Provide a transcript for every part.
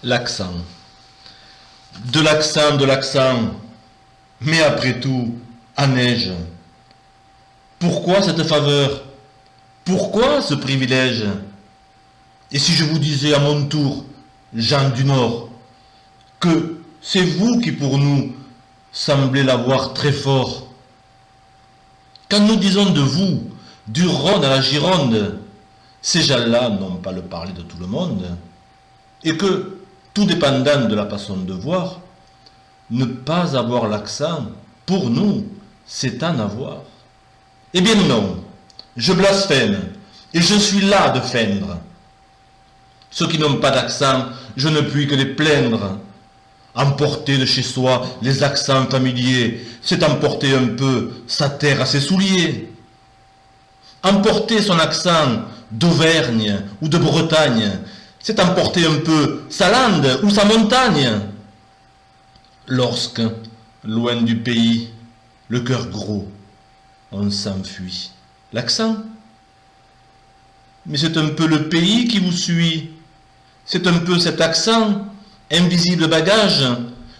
L'accent. De l'accent, mais après tout, à neige. Pourquoi cette faveur? Pourquoi ce privilège? Et si je vous disais à mon tour, Jean du Nord, que c'est vous qui pour nous semblez l'avoir très fort? Quand nous disons de vous, du Rhône à la Gironde, ces gens-là n'ont pas le parler de tout le monde, et que, tout dépendant de la façon de voir, ne pas avoir l'accent, pour nous, c'est en avoir. Eh bien non, je blasphème, et je suis là de feindre. Ceux qui n'ont pas d'accent, je ne puis que les plaindre. Emporter de chez soi les accents familiers, c'est emporter un peu sa terre à ses souliers. Emporter son accent d'Auvergne ou de Bretagne, c'est emporter un peu sa lande ou sa montagne. Lorsque, loin du pays, le cœur gros, on s'enfuit. L'accent? Mais c'est un peu le pays qui vous suit. C'est un peu cet accent, invisible bagage,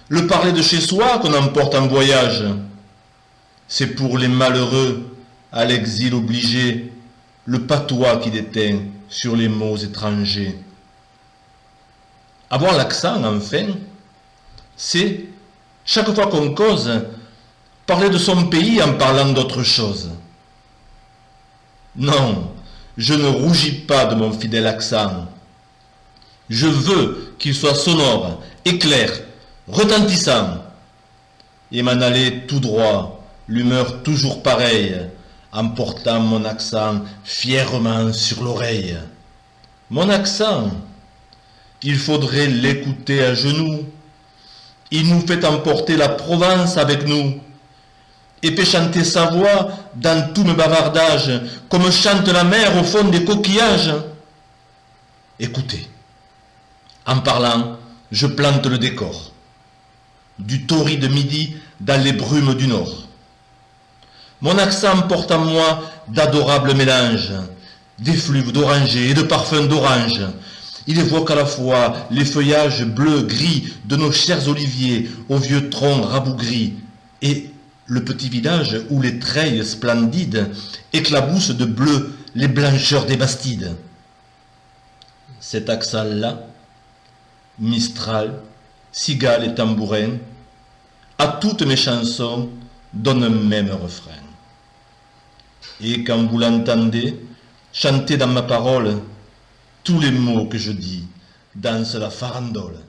le parler de chez soi qu'on emporte en voyage. C'est pour les malheureux, à l'exil obligé, le patois qui déteint sur les mots étrangers. Avoir l'accent, enfin, c'est, chaque fois qu'on cause, parler de son pays en parlant d'autre chose. Non, je ne rougis pas de mon fidèle accent. Je veux qu'il soit sonore, éclair, retentissant, et m'en aller tout droit, l'humeur toujours pareille, en portant mon accent fièrement sur l'oreille. Mon accent, il faudrait l'écouter à genoux. Il nous fait emporter la Provence avec nous, et fait chanter sa voix dans tous mes bavardages, comme chante la mer au fond des coquillages. Écoutez. En parlant, je plante le décor. Du torride midi dans les brumes du nord. Mon accent porte en moi d'adorables mélanges, d'effluves d'oranger et de parfums d'orange. Il évoque à la fois les feuillages bleu-gris de nos chers oliviers aux vieux troncs rabougris et le petit village où les treilles splendides éclaboussent de bleu les blancheurs des bastides. Cet accent-là, Mistral, cigale et tambourin, à toutes mes chansons donne un même refrain. Et quand vous l'entendez, chantez dans ma parole tous les mots que je dis, danse la farandole.